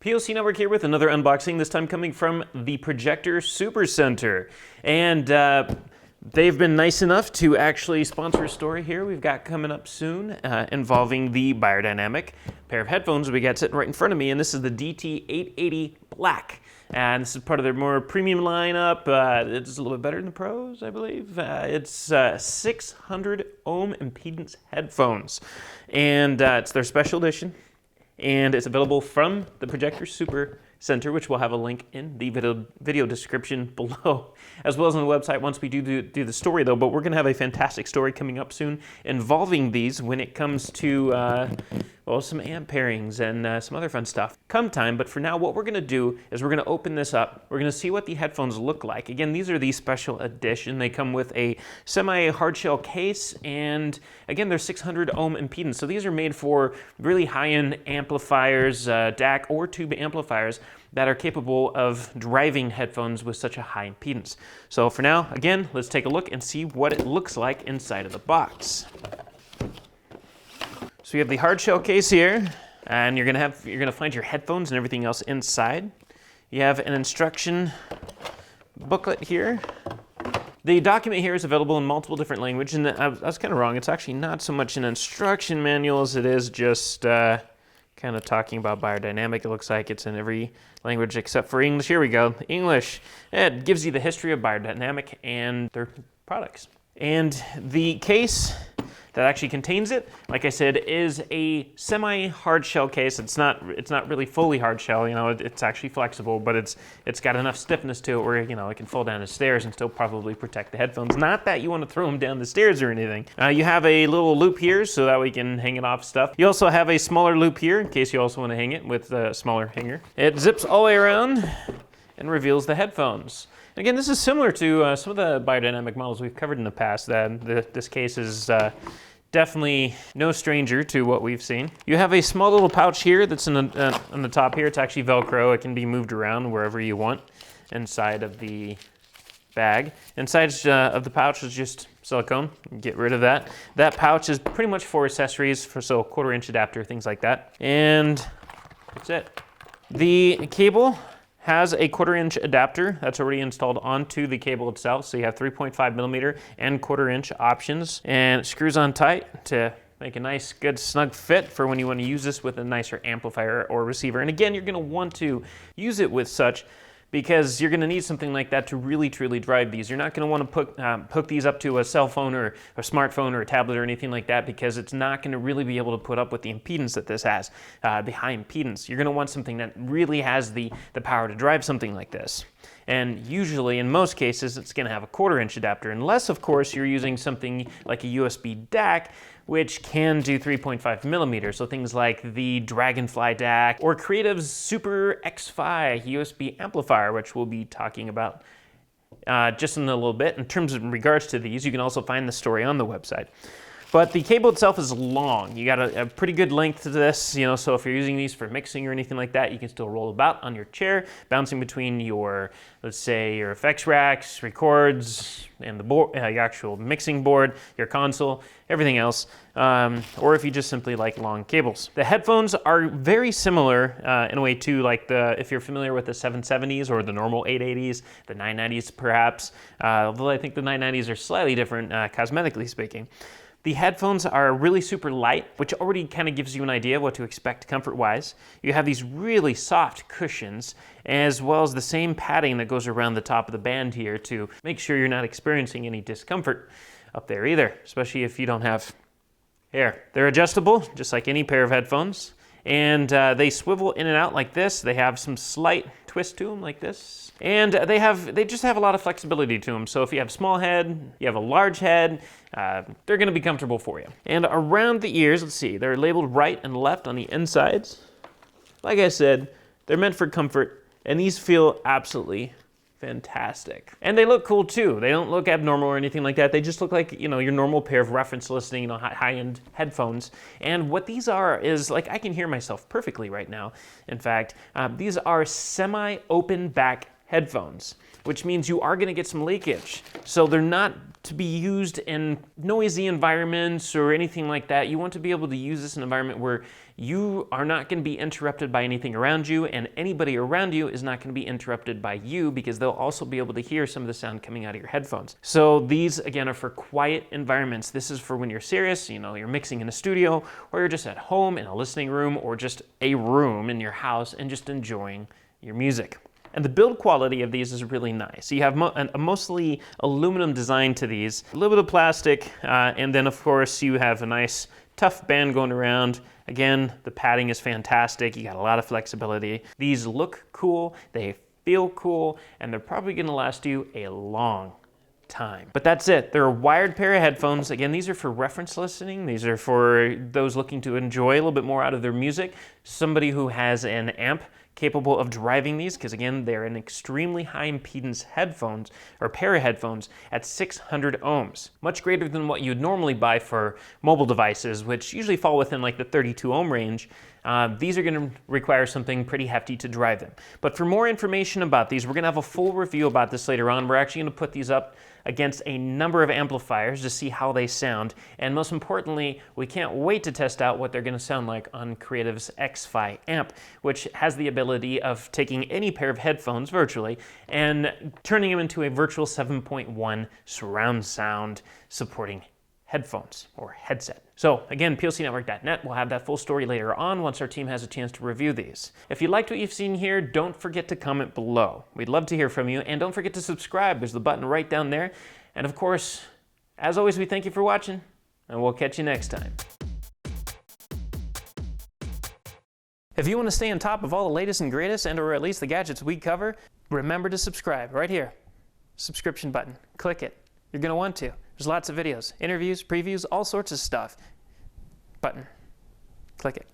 POC Network here with another unboxing, this time coming from the Projector Supercenter. And they've been nice enough to actually sponsor a story here we've got coming up soon involving the Beyerdynamic pair of headphones we got sitting right in front of me, and this is the DT880 Black. And this is part of their more premium lineup. It's a little bit better than the Pros, I believe. It's 600 ohm impedance headphones, and it's their special edition. And it's available from the Projector Super Center, which we'll have a link in the video description below, as well as on the website once we do the story, though. But we're going to have a fantastic story coming up soon involving these when it comes to, well, some amp pairings and some other fun stuff come time. But for now, what we're going to do is we're going to open this up. We're going to see what the headphones look like. Again, these are the special edition. They come with a semi-hardshell case, and again, they're 600 ohm impedance. So these are made for really high-end amplifiers, DAC or tube amplifiers that are capable of driving headphones with such a high impedance. So for now, again, let's take a look and see what it looks like inside of the box. So you have the hard shell case here, and you're gonna find your headphones and everything else inside. You have an instruction booklet here. The document here is available in multiple different languages, and I was kind of wrong. It's actually not so much an instruction manual as it is just kind of talking about Beyerdynamic. It looks like it's in every language except for English. Here we go, English. It gives you the history of Beyerdynamic and their products. And the case that actually contains it, like I said, is a semi-hard shell case. It's not really fully hard shell, you know, it's actually flexible, but it's got enough stiffness to it where, you know, it can fall down the stairs and still probably protect the headphones. Not that you want to throw them down the stairs or anything. You have a little loop here so that we can hang it off stuff. You also have a smaller loop here in case you also want to hang it with a smaller hanger. It zips all the way around and reveals the headphones. Again, this is similar to some of the Beyerdynamic models we've covered in the past. This case is definitely no stranger to what we've seen. You have a small little pouch here that's on the top here. It's actually Velcro. It can be moved around wherever you want inside of the bag. Inside of the pouch is just silicone. Get rid of that. That pouch is pretty much for accessories, so a 1/4-inch adapter, things like that. And that's it. The cable has a 1/4-inch adapter that's already installed onto the cable itself. So you have 3.5 millimeter and 1/4-inch options, and it screws on tight to make a nice, good, snug fit for when you want to use this with a nicer amplifier or receiver. And again, you're going to want to use it with such because you're going to need something like that to really, truly drive these. You're not going to want to hook these up to a cell phone or a smartphone or a tablet or anything like that, because it's not going to really be able to put up with the impedance that this has, the high impedance. You're going to want something that really has the power to drive something like this. And usually, in most cases, it's going to have a 1/4-inch adapter, unless, of course, you're using something like a USB DAC, which can do 3.5 millimeters. So things like the Dragonfly DAC or Creative's Super X-Fi USB amplifier, which we'll be talking about just in a little bit. In terms of regards to these, you can also find the story on the website. But the cable itself is long. You got a pretty good length to this, you know, so if you're using these for mixing or anything like that, you can still roll about on your chair, bouncing between your, let's say, your effects racks, records, and the board, your actual mixing board, your console, everything else, or if you just simply like long cables. The headphones are very similar in a way to like if you're familiar with the 770s or the normal 880s, the 990s perhaps, although I think the 990s are slightly different cosmetically speaking. The headphones are really super light, which already kind of gives you an idea of what to expect comfort-wise. You have these really soft cushions, as well as the same padding that goes around the top of the band here to make sure you're not experiencing any discomfort up there either, especially if you don't have hair. They're adjustable, just like any pair of headphones, and they swivel in and out like this. They have some slight twist to them like this. And they just have a lot of flexibility to them. So if you have a small head, you have a large head, they're gonna be comfortable for you. And around the ears, let's see, they're labeled right and left on the insides. Like I said, they're meant for comfort, and these feel absolutely fantastic. And they look cool too. They don't look abnormal or anything like that. They just look like, you know, your normal pair of reference listening, you know, high-end headphones. And what these are is, like, I can hear myself perfectly right now. In fact, these are semi-open back headphones, which means you are going to get some leakage. So they're not to be used in noisy environments or anything like that. You want to be able to use this in an environment where you are not going to be interrupted by anything around you, and anybody around you is not going to be interrupted by you, because they'll also be able to hear some of the sound coming out of your headphones. So these, again, are for quiet environments. This is for when you're serious, you're mixing in a studio, or you're just at home in a listening room, or just a room in your house and just enjoying your music. And the build quality of these is really nice. You have a mostly aluminum design to these, a little bit of plastic, and then of course you have a nice tough band going around. Again, the padding is fantastic. You got a lot of flexibility. These look cool, they feel cool, and they're probably gonna last you a long time. But that's it. They're a wired pair of headphones. Again, these are for reference listening. These are for those looking to enjoy a little bit more out of their music. Somebody who has an amp capable of driving these, because again, they're an extremely high impedance headphones, or pair of headphones, at 600 ohms. Much greater than what you'd normally buy for mobile devices, which usually fall within like the 32 ohm range. These are going to require something pretty hefty to drive them. But for more information about these, we're going to have a full review about this later on. We're actually going to put these up against a number of amplifiers to see how they sound. And most importantly, we can't wait to test out what they're going to sound like on Creative's X-Fi amp, which has the ability of taking any pair of headphones virtually and turning them into a virtual 7.1 surround sound supporting headphones or headset. So again, plcnetwork.net, we'll have that full story later on once our team has a chance to review these. If you liked what you've seen here, don't forget to comment below. We'd love to hear from you, and don't forget to subscribe. There's the button right down there. And of course, as always, we thank you for watching, and we'll catch you next time. If you want to stay on top of all the latest and greatest, and or at least the gadgets we cover, remember to subscribe right here. Subscription button. Click it. You're going to want to. There's lots of videos, interviews, previews, all sorts of stuff. Button. Click it.